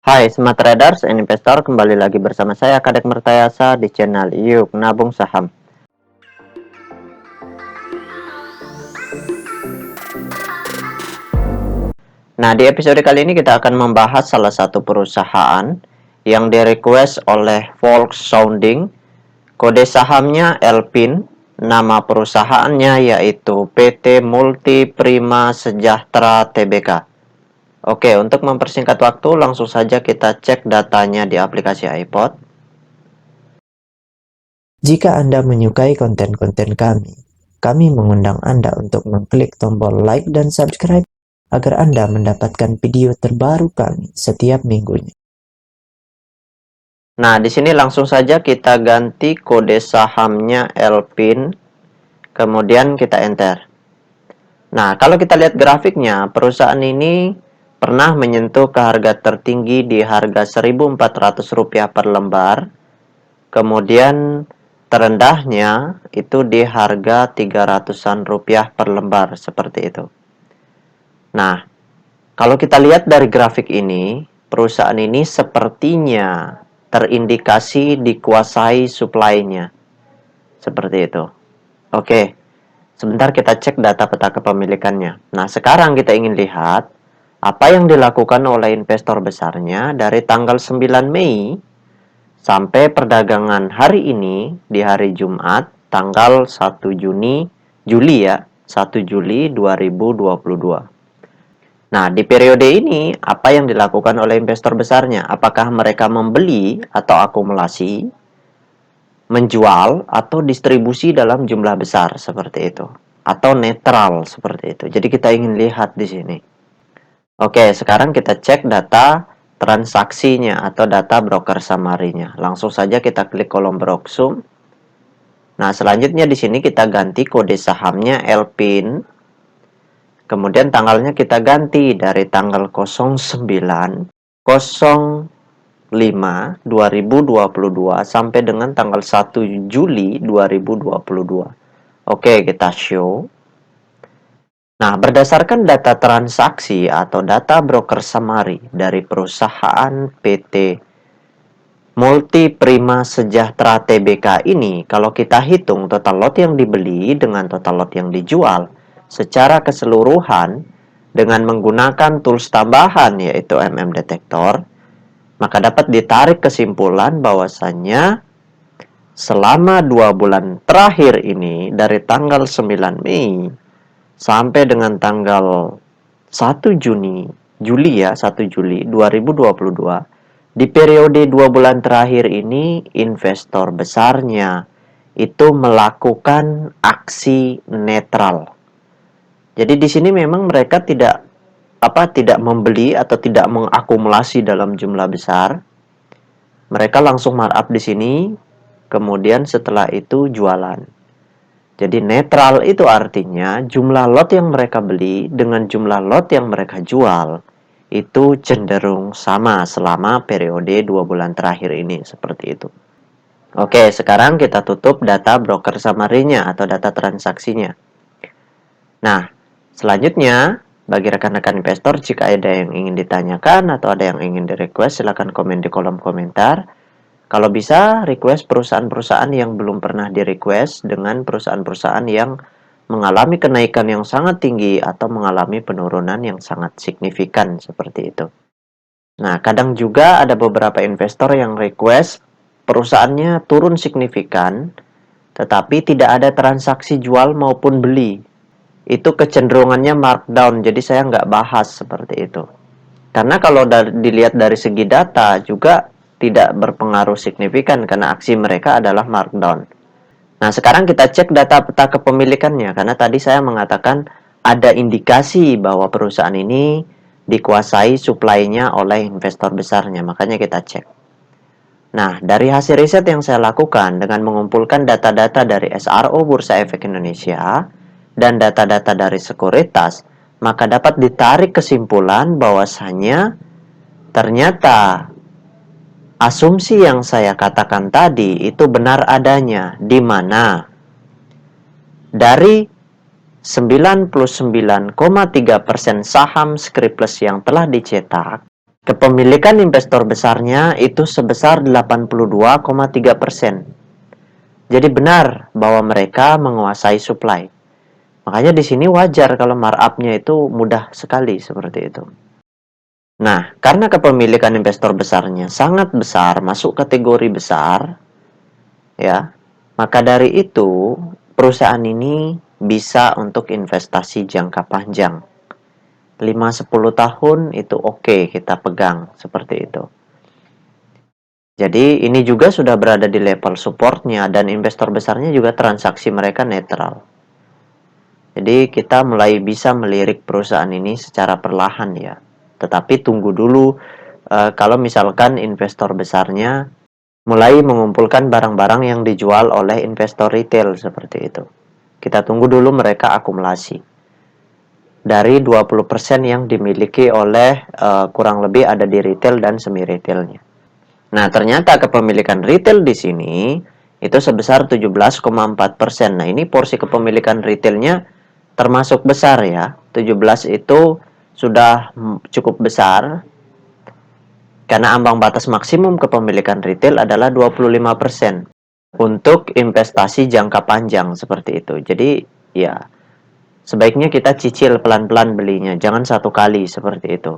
Hai Smart Traders and Investor, kembali lagi bersama saya Kadek Mertayasa di channel Yuk Nabung Saham. Nah, di episode kali ini kita akan membahas salah satu perusahaan yang di-request oleh Volks Sounding. Kode sahamnya LPIN, nama perusahaannya yaitu PT Multi Prima Sejahtera Tbk. Oke, untuk mempersingkat waktu, langsung saja kita cek datanya di aplikasi iPod. Jika Anda menyukai konten-konten kami mengundang Anda untuk mengklik tombol like dan subscribe agar Anda mendapatkan video terbaru kami setiap minggunya. Nah, di sini langsung saja kita ganti kode sahamnya LPIN, kemudian kita enter. Nah, kalau kita lihat grafiknya, perusahaan ini pernah menyentuh ke harga tertinggi di harga Rp1.400 per lembar, kemudian terendahnya itu di harga Rp300-an per lembar, seperti itu. Nah, kalau kita lihat dari grafik ini, perusahaan ini sepertinya terindikasi dikuasai supply-nya. Seperti itu. Oke, sebentar kita cek data peta kepemilikannya. Nah, sekarang kita ingin lihat apa yang dilakukan oleh investor besarnya dari tanggal 9 Mei sampai perdagangan hari ini di hari Jumat tanggal 1 Juli ya, 1 Juli 2022. Nah, di periode ini, apa yang dilakukan oleh investor besarnya? Apakah mereka membeli atau akumulasi, menjual, atau distribusi dalam jumlah besar seperti itu? Atau netral seperti itu. Jadi kita ingin lihat di sini. Oke, sekarang kita cek data transaksinya atau data broker summary-nya. Langsung saja kita klik kolom Broksum. Nah, selanjutnya di sini kita ganti kode sahamnya LPIN. Kemudian tanggalnya kita ganti dari tanggal 09/05/2022 sampai dengan tanggal 1 Juli 2022. Oke, kita show. Nah, berdasarkan data transaksi atau data broker summary dari perusahaan PT Multi Prima Sejahtera Tbk ini, kalau kita hitung total lot yang dibeli dengan total lot yang dijual secara keseluruhan dengan menggunakan tools tambahan yaitu Detektor, maka dapat ditarik kesimpulan bahwasannya selama 2 bulan terakhir ini dari tanggal 9 Mei sampai dengan tanggal 1 Juli 2022, di periode 2 bulan terakhir ini investor besarnya itu melakukan aksi netral. Jadi di sini memang mereka tidak membeli atau tidak mengakumulasi dalam jumlah besar. Mereka langsung markup di sini, kemudian setelah itu jualan. Jadi netral itu artinya jumlah lot yang mereka beli dengan jumlah lot yang mereka jual itu cenderung sama selama periode 2 bulan terakhir ini, seperti itu. Oke, sekarang kita tutup data broker summary-nya atau data transaksinya. Nah, selanjutnya bagi rekan-rekan investor, jika ada yang ingin ditanyakan atau ada yang ingin di-request, silahkan komen di kolom komentar. Kalau bisa, request perusahaan-perusahaan yang belum pernah di-request dengan perusahaan-perusahaan yang mengalami kenaikan yang sangat tinggi atau mengalami penurunan yang sangat signifikan, seperti itu. Nah, kadang juga ada beberapa investor yang request perusahaannya turun signifikan, tetapi tidak ada transaksi jual maupun beli. Itu kecenderungannya markdown, jadi saya nggak bahas seperti itu. Karena kalau dilihat dari segi data juga tidak berpengaruh signifikan karena aksi mereka adalah markdown. Nah, sekarang kita cek data peta kepemilikannya karena tadi saya mengatakan ada indikasi bahwa perusahaan ini dikuasai supply-nya oleh investor besarnya, makanya kita cek. Nah, dari hasil riset yang saya lakukan dengan mengumpulkan data-data dari SRO Bursa Efek Indonesia dan data-data dari sekuritas, maka dapat ditarik kesimpulan bahwasanya ternyata asumsi yang saya katakan tadi itu benar adanya, di mana dari 99,3% saham Scriptless yang telah dicetak, Kepemilikan investor besarnya itu sebesar 82,3%. Jadi benar bahwa mereka menguasai supply. Makanya di sini wajar kalau markup-nya itu mudah sekali seperti itu. Nah, karena kepemilikan investor besarnya sangat besar, masuk kategori besar, ya, maka dari itu perusahaan ini bisa untuk investasi jangka panjang. 5-10 tahun itu oke kita pegang seperti itu. Jadi ini juga sudah berada di level supportnya dan investor besarnya juga transaksi mereka netral. Jadi kita mulai bisa melirik perusahaan ini secara perlahan ya. Tetapi tunggu dulu kalau misalkan investor besarnya mulai mengumpulkan barang-barang yang dijual oleh investor retail seperti itu. Kita tunggu dulu mereka akumulasi. Dari 20% yang dimiliki oleh kurang lebih ada di retail dan semi retailnya. Nah, ternyata kepemilikan retail di sini itu sebesar 17,4%. Nah, ini porsi kepemilikan retailnya termasuk besar ya. 17 itu sudah cukup besar. Karena ambang batas maksimum kepemilikan retail adalah 25% untuk investasi jangka panjang seperti itu. Jadi, ya sebaiknya kita cicil pelan-pelan belinya, jangan satu kali seperti itu.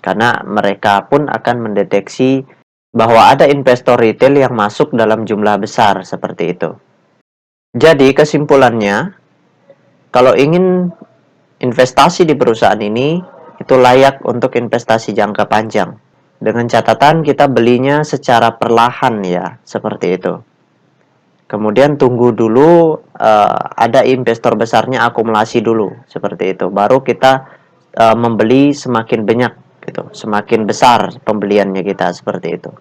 Karena mereka pun akan mendeteksi bahwa ada investor retail yang masuk dalam jumlah besar seperti itu. Jadi kesimpulannya, kalau ingin investasi di perusahaan ini, itu layak untuk investasi jangka panjang. Dengan catatan kita belinya secara perlahan ya, seperti itu. Kemudian tunggu dulu ada investor besarnya akumulasi dulu seperti itu. Baru kita membeli semakin banyak gitu, semakin besar pembeliannya kita seperti itu.